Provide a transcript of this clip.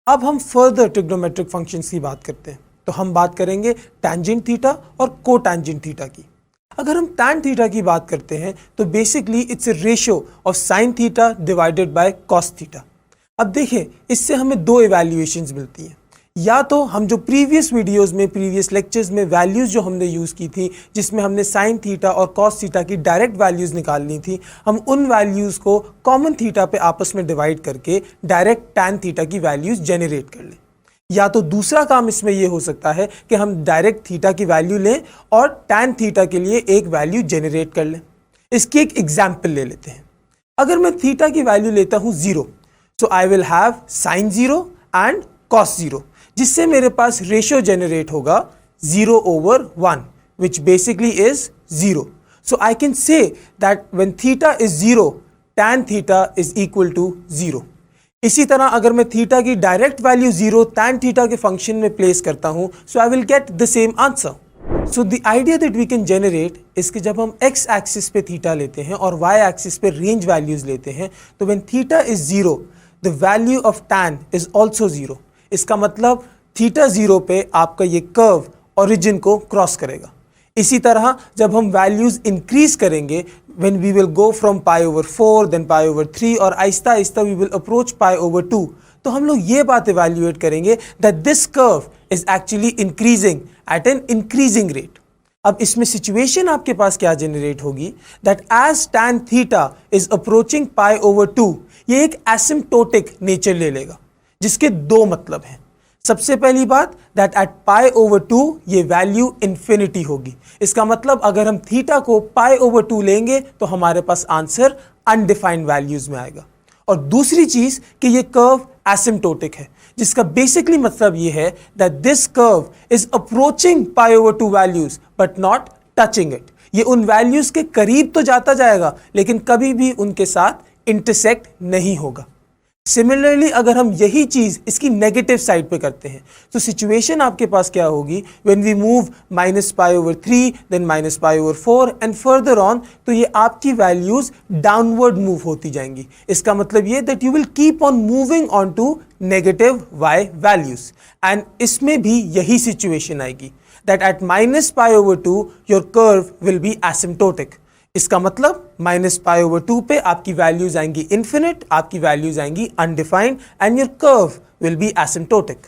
अब हम further trigonometric functions की बात करते हैं, तो हम बात करेंगे टेंजेंट थीटा और कोटेंजेंट थीटा की। अगर हम टैन थीटा की बात करते हैं तो basically it's a ratio of sine theta divided by cos theta. अब देखें, इससे हमें दो इवैल्यूएशंस मिलती हैं। या तो हम जो प्रीवियस वीडियोस में, प्रीवियस लेक्चर्स में वैल्यूज़ जो हमने यूज़ की थी, जिसमें हमने साइन थीटा और कॉस थीटा की डायरेक्ट वैल्यूज़ निकालनी थी, हम उन वैल्यूज़ को कॉमन थीटा पे आपस में डिवाइड करके डायरेक्ट टैन थीटा की वैल्यूज़ जनरेट कर लें। या तो दूसरा काम इसमें यह हो सकता है कि हम डायरेक्ट थीटा की वैल्यू लें और टैन थीटा के लिए एक वैल्यू जनरेट कर लें। इसकी एक एग्जाम्पल ले लेते हैं। अगर मैं थीटा की वैल्यू लेता हूं 0, so I will have sine 0 and cos 0, जिससे मेरे पास रेशियो जनरेट होगा 0/1, which basically is 0. So I can say that when theta is 0, tan theta is equal to 0. इसी तरह अगर मैं थीटा की डायरेक्ट वैल्यू 0 टैन थीटा के फंक्शन में प्लेस करता हूं, so I will get the same answer. So the idea that we can generate is कि जब हम एक्स एक्सिस पे थीटा लेते हैं और वाई एक्सिस पे रेंज वैल्यूज लेते हैं, तो when theta is 0, the value of tan is also 0. इसका मतलब थीटा 0 पे आपका ये कर्व ओरिजिन को क्रॉस करेगा. इसी तरह जब हम वैल्यूज इंक्रीज करेंगे, when we will go from pi/4 then pi/3 और Aahista Aahista we will approach pi/2, तो हम लोग ये बात इवैल्यूएट करेंगे that this curve is actually increasing at an increasing rate. अब इसमें सिचुएशन आपके पास क्या जनरेट होगी, that as tan theta is approaching pi/2, ये एक एसिम्प्टोटिक नेचर ले लेगा, जिसके दो मतलब हैं. सबसे पहली बात दैट एट pi/2 ये वैल्यू इन्फिनिटी होगी. इसका मतलब अगर हम थीटा को pi/2 लेंगे तो हमारे पास आंसर अनडिफाइंड वैल्यूज में आएगा. और दूसरी चीज कि ये कर्व एसिम्प्टोटिक है, जिसका बेसिकली मतलब ये है that this curve is approaching pi/2 values but not touching it. ये उन वैल्यूज के करीब तो जाता जाएगा लेकिन कभी भी उनके साथ इंटरसेक्ट नहीं होगा. सिमिलरली अगर हम यही चीज इसकी नेगेटिव साइड पे करते हैं, तो सिचुएशन आपके पास क्या होगी, when we move -pi/3 then -pi/4 and further on, तो ये आपकी वैल्यूज डाउनवर्ड मूव होती जाएंगी. इसका मतलब ये that you will keep on moving on to negative y values. And इसमें भी यही सिचुएशन आएगी that at -pi/2 your curve will be asymptotic. इसका मतलब -pi/2 पे आपकी वैल्यूज आएंगी इन्फिनिट, आपकी वैल्यूज आएंगी undefined and your curve will be asymptotic.